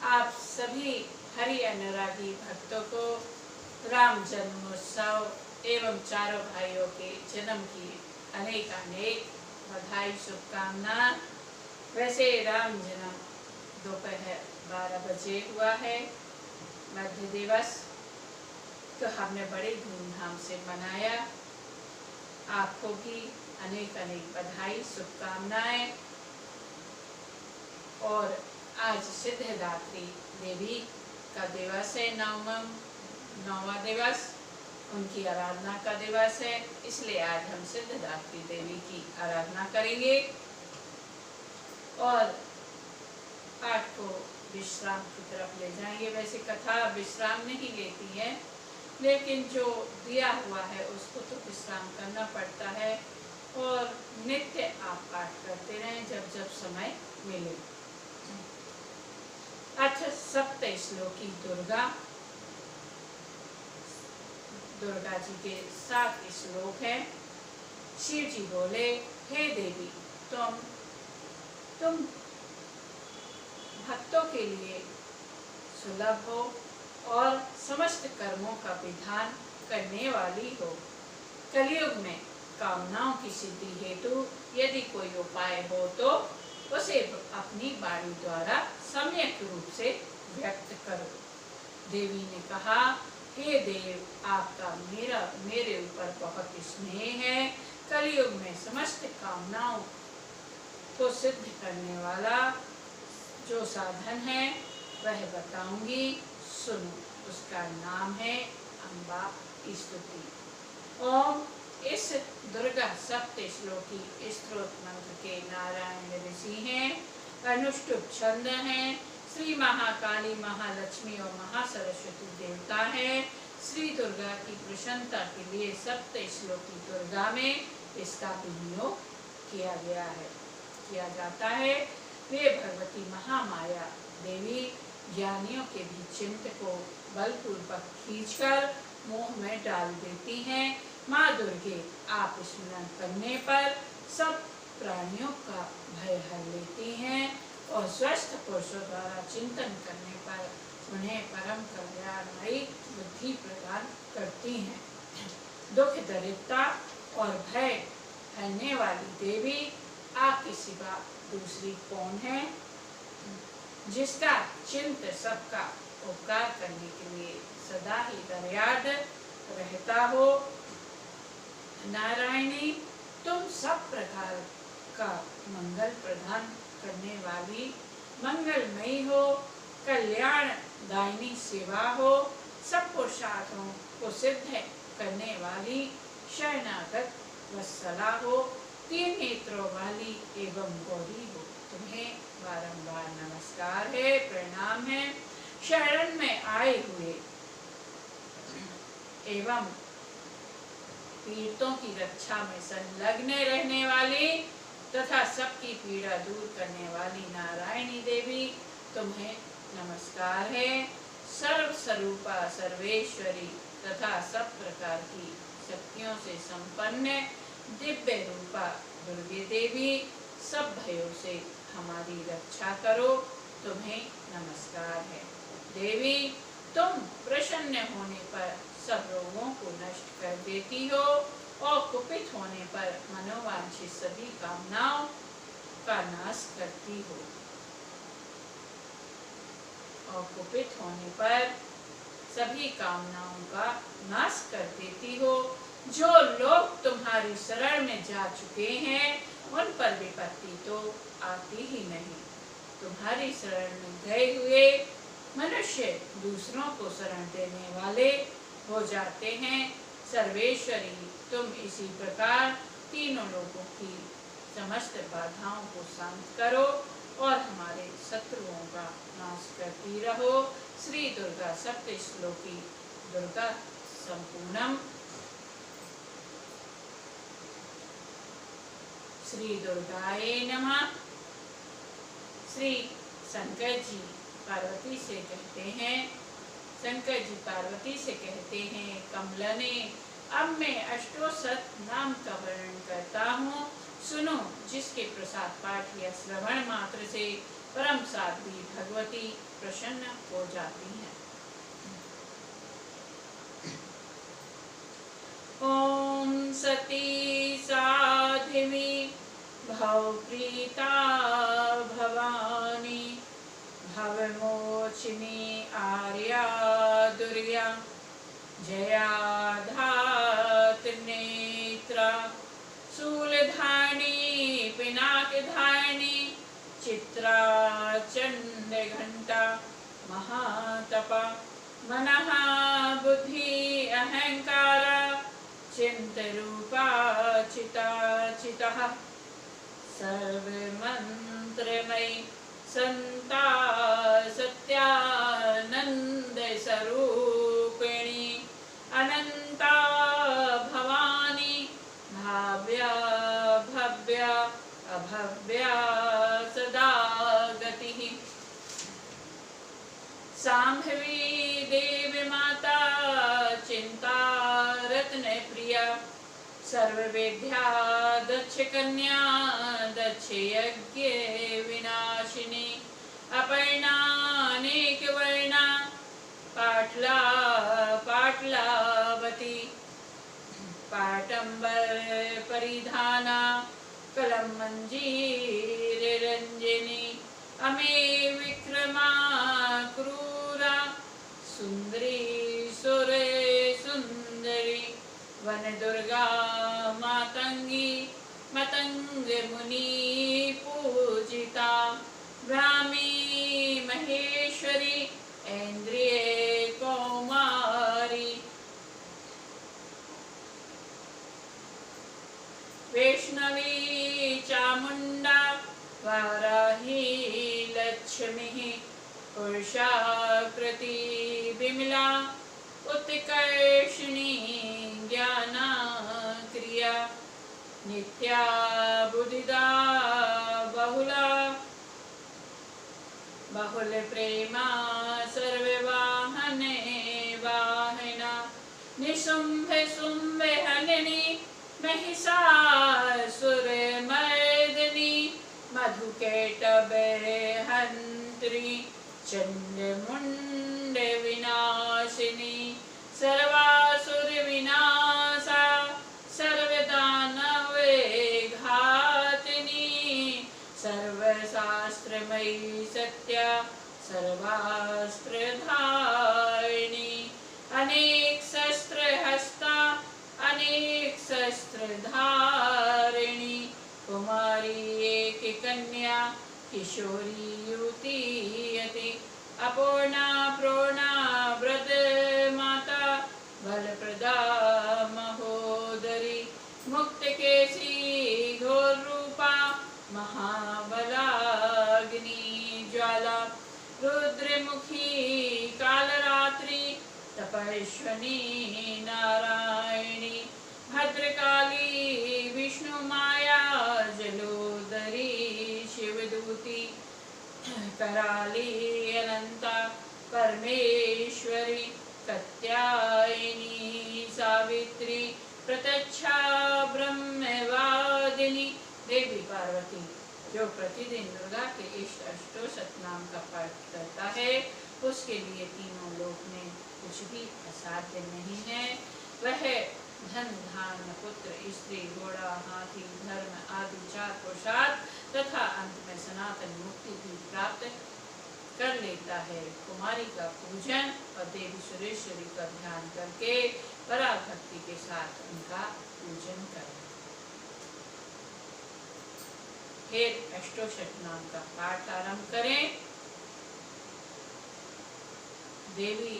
आप सभी हरि अनुरागी भक्तों को राम जन्मोत्सव एवं चारों भाइयों के जन्म की अनेक अनेक बधाई शुभकामना। वैसे राम जन्म दोपहर 12 बजे हुआ है, मध्य दिवस, तो हमने बड़े धूमधाम से मनाया। आपको भी अनेक अनेक बधाई शुभकामनाएं। और आज सिद्धदात्री देवी का दिवस है, नौवां दिवस, उनकी आराधना का दिवस है, इसलिए आज हम सिद्धदात्री देवी की आराधना करेंगे और पाठ को विश्राम की तरफ ले जाएंगे। वैसे कथा विश्राम नहीं लेती है, लेकिन जो दिया हुआ है उसको तो विश्राम करना पड़ता है और नित्य आप पाठ करते रहें जब जब समय मिले। अथ सप्त श्लोकी दुर्गा। दुर्गा जी के 7 श्लोक हैं। शिव जी बोले, हे देवी, तुम भक्तों के लिए सुलभ हो और समस्त कर्मों का विधान करने वाली हो। कलयुग में कामनाओं की सिद्धि हेतु यदि कोई उपाय हो तो उसे अपनी वाणी द्वारा सम्यक रूप से व्यक्त करो। देवी ने कहा, हे देव, आपका मेरे ऊपर बहुत स्नेह है। कलयुग में समस्त कामनाओं को सिद्ध करने वाला जो साधन है वह बताऊंगी, सुनो। उसका नाम है अम्बा स्तुति। ओम। इस दुर्गा सप्त श्लोकी स्तोत्र मंत्र के नारायण ऋषि हैं, अनुष्टुप छंद हैं, श्री महाकाली, महालक्ष्मी और महासरस्वती देवता है। श्री दुर्गा की प्रसन्नता के लिए सप्त श्लोकी दुर्गा में इसका विनियोग किया जाता है। वे भगवती महामाया देवी ज्ञानियों के भी चित्त को बलपूर्वक खींचकर मोह में डाल देती हैं। माँ दुर्गे आप स्मरण करने पर सब प्राणियों का भय हर लेती हैं और स्वस्थ पुरुषों द्वारा चिंतन करने पर उन्हें परम कल्याणमयी बुद्धि प्रदान करती हैं। दुख, दरिद्रता और भय हरने वाली देवी आपके सिवा दूसरी कौन है? जिसका चिंत सबका उपकार करने के लिए सदा ही दयाद रहता हो। नारायणी, तुम सब प्रकार का मंगल प्रदान करने वाली मंगलमयी हो, कल्याण दायिनी सेवा हो, सब पुरुषार्थों को सिद्ध करने वाली शरणागत वत्सला हो, 3 नेत्रों वाली एवं गौरी हो। तुम्हें बारंबार नमस्कार है, प्रणाम है। शरण में आए हुए एवं पीड़ितों की रक्षा में संलग्न रहने वाली तथा सबकी पीड़ा दूर करने वाली नारायणी देवी, तुम्हें नमस्कार है। सर्व स्वरूपा, सर्वेश्वरी तथा सब प्रकार की शक्तियों से संपन्न दिव्य रूपा दुर्गे देवी, सब भयों से हमारी रक्षा करो, तुम्हें नमस्कार है। देवी, तुम प्रसन्न होने पर सब रोगों को नष्ट कर देती हो और कुपित होने पर मनोवांछित सभी कामनाओं का नाश करती हो। और कुपित होने पर सभी कामनाओं का नाश कर देती हो। जो लोग तुम्हारी शरण में जा चुके हैं उन पर विपत्ति तो आती ही नहीं। तुम्हारी शरण में गए हुए मनुष्य दूसरों को शरण देने वाले हो जाते हैं। सर्वेश्वरी, तुम इसी प्रकार तीनों लोगों की समस्त बाधाओं को शांत करो और हमारे शत्रुओं का नाश करती रहो। श्री दुर्गा सप्त श्लोकी दुर्गा संपूर्णम। श्री दुर्गाये नमः। श्री शंकर जी पार्वती से कहते हैं, शंकर जी पार्वती से कहते हैं, कमलने, अब मैं अष्टोशत नाम का वर्णन करता हूँ, सुनो। जिसके प्रसाद पाठ या श्रवण मात्र से परम साध्वी भगवती प्रसन्न हो जाती हैं। ओम सती साध्वी भवप्रीता भवानी भवमोचिनी आर्या दुर्या जया धातनेत्रा शूलधारिणी पिनाकधारिणी चित्रा चंडघंटा महातपा मनः बुद्धि अहंकार चिंतरूपा चिता चितः सर्वमंत्रमयी संता सत्यानंद स्वरूपिणी अनंता भवानी भाव्या भव्या अभव्या सदा गतिः सांभवी देवी माता चिंता रत्न प्रिया सर्ववेद्या दक्ष कन्या दक्ष यज्ञ विनाशिनी अपर्णा अनेक वर्णा पाटला पाटलावती पाटंबर परिधाना कलम मंजीर रंजनी अमे विक्रमा क्रूरा सुंदरी सुर सुंदरी वन दुर्गा मातंगी मतंग मुनि पूजिता ब्राह्मी महेश्वरी ऐन्द्रिय कौमारी वैष्णवी चामुंडा वाराही लक्ष्मी पुरुषाकृति विमला उत्कर्षिणी ज्ञाना क्रिया नित्या बुद्धिदा बहुला बहुल प्रेमा सर्ववाहने वाहना निशुंभ शुंभ हलिनी महिषासुर मर्दिनी मधुकेटभ हंत्री चंडमुंड विनाशिनी सर्वासुर विनाशा सर्वदानव घातिनी सर्वशास्त्रमयी सत्या सर्वास्त्रधारिणी अनेक शस्त्र हस्ता अनेक शस्त्रधारिणी कुमारी एक कन्या किशोरी युवती यति अपूर्णा प्रोणा व्रत माता बलप्रदा महोदरी मुक्त केसी घोर रूपा महाबलाग्नि ज्वाला रुद्रमुखी कालरात्रि तपस्विनी नारायणी भद्रकाली विष्णु माया जलोदरी शिवदूती कराली अनंता परमेश्वरी कात्यायनी सावित्री प्रत्यक्षा ब्रह्मवादिनी देवी पार्वती जो प्रतिदिन दुर्गा के इष्ट अष्टोशत नाम का पाठ करता है उसके लिए तीनों लोक में कुछ भी असाध्य नहीं है। वह धन धान्य पुत्र स्त्री घोड़ा हाथी धर्म आदि चार पुरुषार्थ तथा अंत में सनातन मुक्ति भी प्राप्त कर लेता है। कुमारी का पूजन और देवी सुरेश्वरी का ध्यान करके पराभक्ति के साथ उनका पूजन करें। फिर अष्टोशत नाम का पाठ आरंभ करें। देवी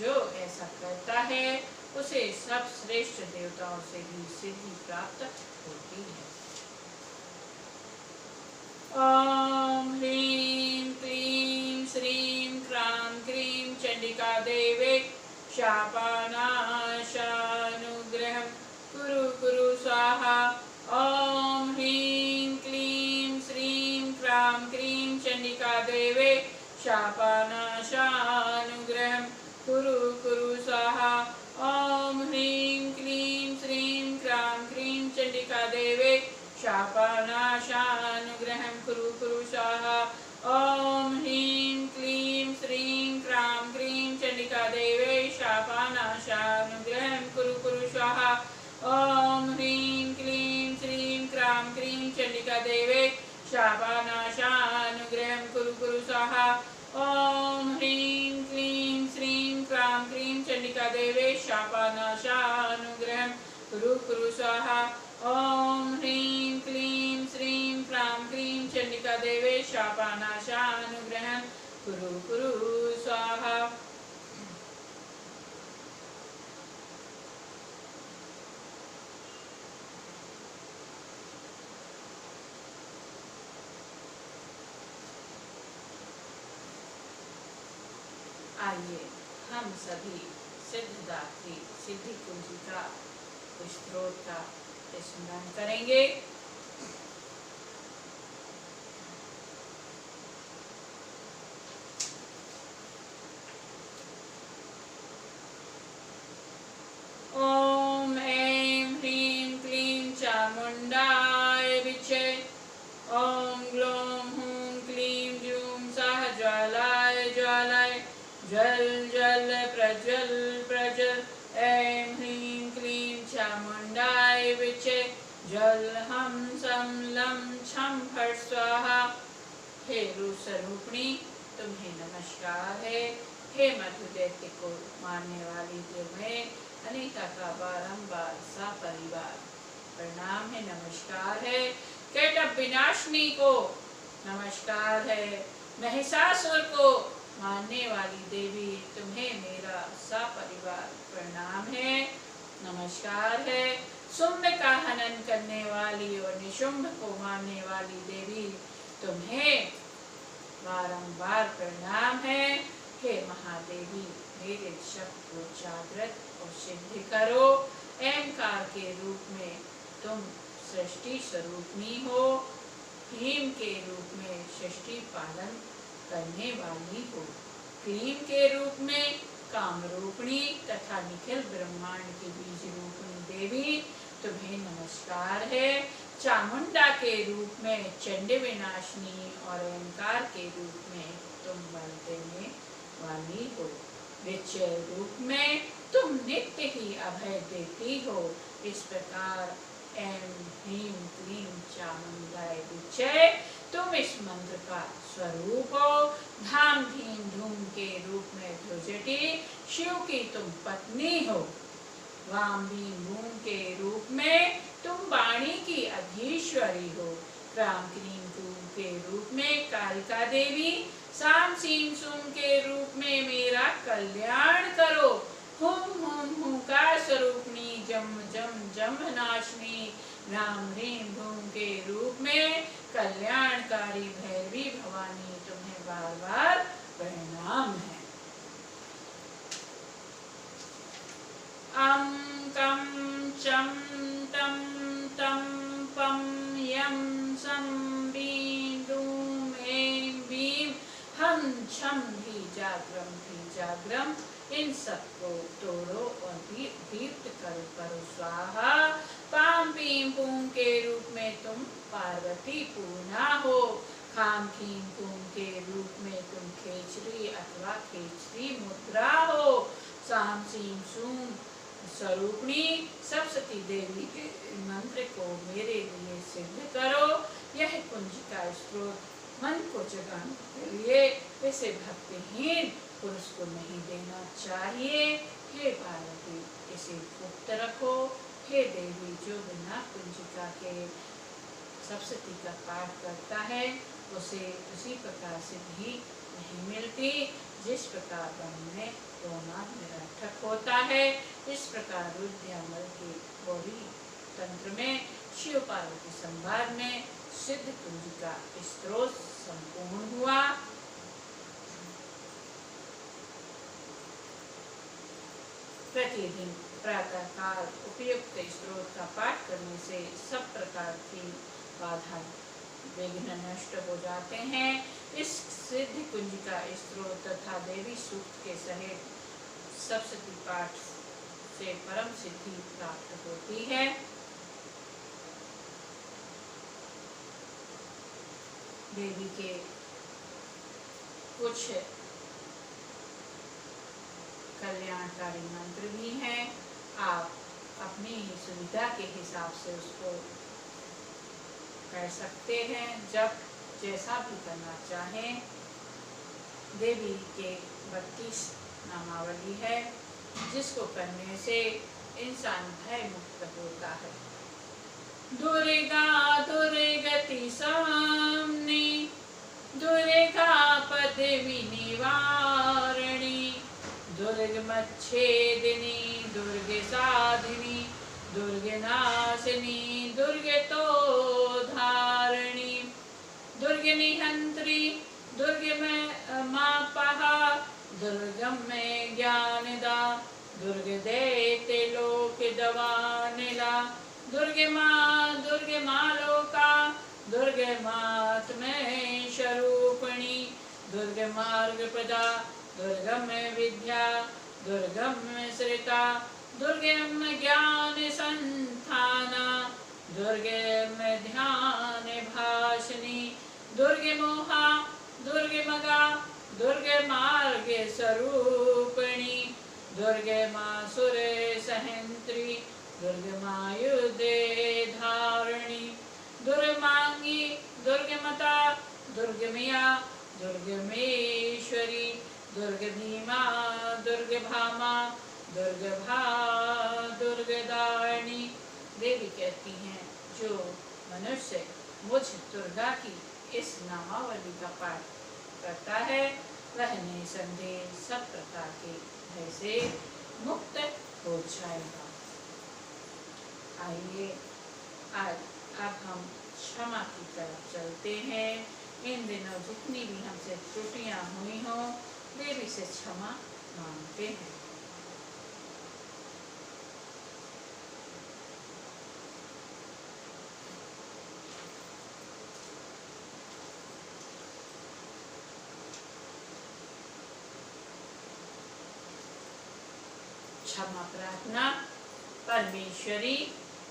जो ऐसा करता है उसे सब श्रेष्ठ देवताओं से भी सिद्धि प्राप्त होती है। ओम ह्रीं क्लीं श्रीं क्रां क्रीं चंडिका देवे शापानाशानुग्रहं कुरु कुरु स्वाहा। ओम ह्रीं क्लीं श्रीं क्रां क्रीं चंडिका देवे शापानाशानुग्रहं कुरु कुरु स्वाहा। ओम ह्रीं क्लीं श्रीं क्रां क्रीं चंडिका देवे शापानाशानुग्रहं कुरु कुरु स्वाहा। ओम ह्रीं क्लीं श्रीं क्रां क्रीं चंडिका देवे शापानाशानुग्रहं कुरु कुरु स्वाहा। ओम ह्रीं क्लीं श्रीं क्रां क्रीं चंडिका देवे शापानाशानुग्रहं कुरु कुरु स्वाहा। ओम ह्रीं क्लीं श्रीं क्रां क्रीं चंडिका देवे शापानाशानुग्रहं कुरु कुरु स्वाहा। ओम ह्रीं क्लीं श्रीं क्रां क्रीं चंडिका देवे शापानाशानुग्रहं कुरु कुरु स्वाहा। आइए हम सभी सिद्धिदात्री सिद्धि कुंजिका स्त्रोत का स्मरण करेंगे। ओम ऐं ह्रीं क्लीं चामुंडाय विचे। ओम ग्लौं हूं क्लीं जूं सः ज्वालाय ज्वालाय। जल जल प्रज्वल प्रज्वल। ऐं ह्रीं क्लीं चामुंडाय विचे। जल हम सम लं छं फट स्वाहा। हे रूप स्वरूपिणी तुम्हें नमस्कार है। हे मधु दैत्य को मारने वाली तुम्हें अनीता का बारंबार सपरिवार प्रणाम है, नमस्कार है। केटभ विनाशिनी को नमस्कार है। महिषासुर को मारने वाली देवी तुम्हें मेरा सपरिवार प्रणाम है, नमस्कार है। शुंभ का हनन करने वाली और निशुंभ को मारने वाली देवी तुम्हें बारंबार प्रणाम है। हे महादेवी मेरे शब्द को जागृत और सिद्ध करो। अहंकार के रूप में तुम सृष्टि स्वरूपनी हो। ह्रीं के रूप में सृष्टि पालन करने वाली हो। क्लीं के रूप में काम रूपिणी तथा निखिल ब्रह्मांड की बीज रूपिणी देवी तुम्हें नमस्कार है। चामुंडा के रूप में चंड विनाशिनी और अहंकार के रूप में तुम बल देने वाली हो। विचय रूप में तुम नित्य ही अभय देती हो। इस प्रकार ऐं ह्रीं क्लीं चामुंडाय विचय तुम इस मंत्र का स्वरूप हो। धाम धीम धूम के रूप में ध्रुजटी शिव की तुम पत्नी हो। वाम भीम भूम के रूप में तुम वाणी की अधीश्वरी हो। क्राम क्रीम क्रूम के रूप में कालिका देवी साम सीम सुम के रूप में मेरा कल्याण करो। हुम हुम हुंकार स्वरूपनी जम जम जम नाशनी राम ह्रीं भूम के रूप में कल्याणकारी भैरवी भवानी तुम्हें बार बार प्रणाम है। अं कं चं तं तं पं यं सं बीं दूं ऐं बीं हम छम भी जाग्रम इन सबको तोड़ो और दीप्त करो स्वाहा। पाम पीम पूम के रूप में तुम पार्वती पूर्णा हो। खाम खीम पूम के रूप में तुम खेचरी अथवा खेचरी मुद्रा हो। साम सीम सूम स्वरूपणी सरस्वती देवी के मंत्र को मेरे लिए सिद्ध करो। यह कुंजिका स्त्रोत मन को जगाने के लिए इसे भक्तिहीन पुरुष को नहीं देना चाहिए। हे पार्वती इसे गुप्त रखो। हे देवी जो बिना कुंजिका के सप्तशती का पाठ करता है उसे उसी प्रकार सिद्धि नहीं मिलती जिस प्रकार वन में रोना निरर्थक होता है। इस प्रकार रुद्रयामल के गौरी तंत्र में शिव पार्वती संवाद में सिद्ध कुंजिका स्त्रोत संपूर्ण हुआ। प्रतिदिन प्रातः काल उपयुक्त स्त्रोत का पाठ करने से सब प्रकार की बाधा विघ्न नष्ट हो जाते हैं। इस सिद्ध कुंजिका स्त्रोत तथा देवी सूक्त के सहित सप्तशती पाठ से परम सिद्धि प्राप्त होती है। देवी के कुछ कल्याणकारी मंत्र भी हैं, आप अपनी सुविधा के हिसाब से उसको कर सकते हैं, जब जैसा भी करना चाहें। देवी के 32 नामावली है, जिसको करने से इंसान भय मुक्त होता है। दुर्गा दुर्गति सामनी, दुर्गा पदवी निवारणी, दुर्गमच्छेदिनी, दुर्गे साधिनी, दुर्गे नाशिनी, दुर्गे तो धारणी, दुर्गे निहंत्री, दुर्गे में मापहा, दुर्गम में ज्ञानदा, दुर्गे देते लोक दवानिला, दुर्गे माँ लोका, दुर्गे मात में स्वरूपिणी, दुर्गे मार्ग प्रदा, दुर्गम विद्या, दुर्गम श्रिता, दुर्गम ज्ञान संस्थाना, दुर्गे ध्यान भाषिनी, दुर्गे मोहा, दुर्गे मगा, दुर्गे मार्ग स्वरूपिणी, दुर्गे माँ सुर सहंत्री, दुर्गे माँ युद्धे धारणी, दुर्मांगी, दुर्गे मता, दुर्गे मिया, दुर्गे मेश्वरी, दुर्गे भीमा, दुर्गे भामा, दुर्गे भा, दुर्गे दारिणी। देवी कहती हैं, जो मनुष्य मुझ दुर्गा की इस नामावली का पाठ करता है, वह निसंदेह सब प्रकार के भय से मुक्त हो जाएगा। आइए अब हम क्षमा की तरफ चलते हैं। इन दिनों जितनी भी हमसे त्रुटियां हुई हों, देवी से क्षमा मांगते हैं। क्षमा प्रार्थना। परमेश्वरी,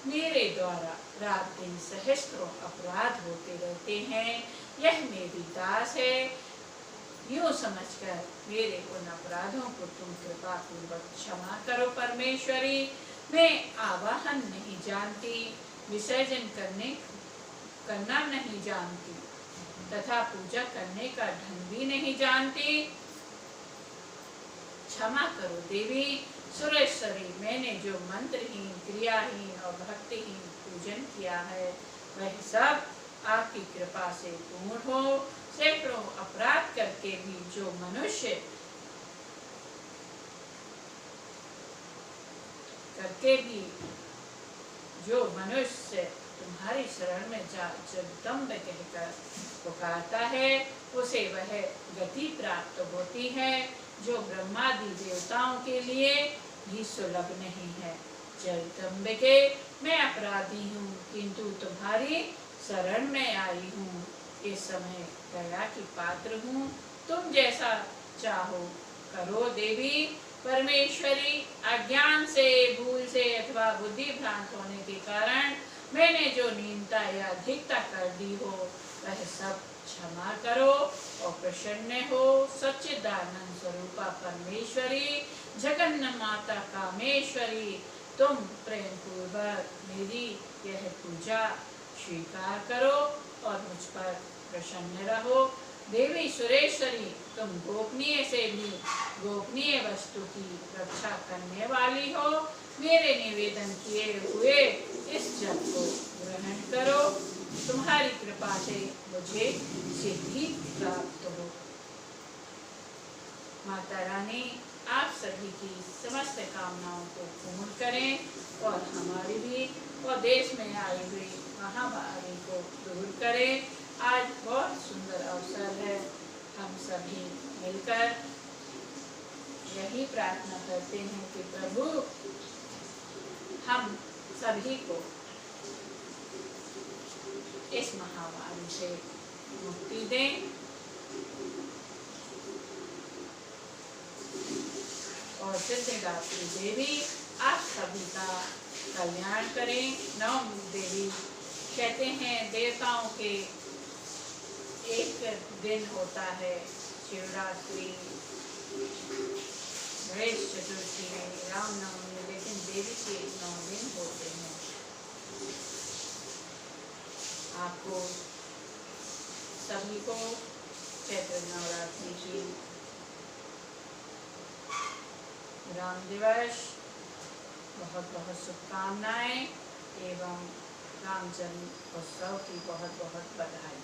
मेरे द्वारा रात दिन सहस्त्रों अपराध होते रहते हैं, यह मेरी दास है, यूँ समझकर मेरे उन अपराधों को तुम कृपा पूर्वक क्षमा करो। परमेश्वरी, मैं आवाहन नहीं जानती, विसर्जन करना नहीं जानती तथा पूजा करने का ढंग भी नहीं जानती। क्षमा करो देवी। सुरेश्वरी, मैंने जो मंत्रहीन, क्रियाहीन और भक्तिहीन पूजन किया है, वह सब आपकी कृपा से पूर्ण हो। सैकड़ों अपराध करके भी जो मनुष्य तुम्हारी शरण में जगदम्ब कहकर पुकारता है, उसे वह गति प्राप्त होती है, जो ब्रह्मादि देवताओं के लिए भी सुलभ नहीं है। जगदम्बिके, मैं अपराधी हूँ, किंतु तुम्हारी शरण में आई हूँ। इस समय दया की पात्र हूँ, तुम जैसा चाहो करो देवी। परमेश्वरी, अज्ञान से, भूल से अथवा बुद्धि भ्रांत होने के कारण मैंने जो नीचता या अधिकता कर दी हो, वह सब क्षमा करो और प्रसन्न हो। सच्चिदानंद स्वरूपा परमेश्वरी, जगन्नाथ माता कामेश्वरी, तुम प्रेम पूर्वक मेरी यह पूजा स्वीकार करो और मुझ पर प्रसन्न रहो। देवी सुरेश्वरी, तुम गोपनीय से भी गोपनीय वस्तु की रक्षा करने वाली हो। मेरे निवेदन किए हुए इस जप को ग्रहण करो, तुम्हारी कृपा से मुझे सिद्धि प्राप्त हो। माता रानी आप सभी की समस्त कामनाओं को पूर्ण करें और हमारी भी और देश में आई हुई महामारी को दूर करें। आज बहुत सुंदर अवसर है, हम सभी मिलकर यही प्रार्थना करते हैं कि प्रभु हम सभी को इस महामारी से मुक्ति दें और सिद्धिदात्री देवी आप सभी का कल्याण करें। नवमी देवी कहते हैं देवताओं के एक दिन होता है शिवरात्रि, गणेश चतुर्थी, रामनवमी, लेकिन देवी के 9 दिन होते हैं। आपको सभी को चैत्र नवरात्रि की राम दिवस बहुत बहुत शुभकामनाएं एवं राम जन्म उत्सव की बहुत बहुत बधाई।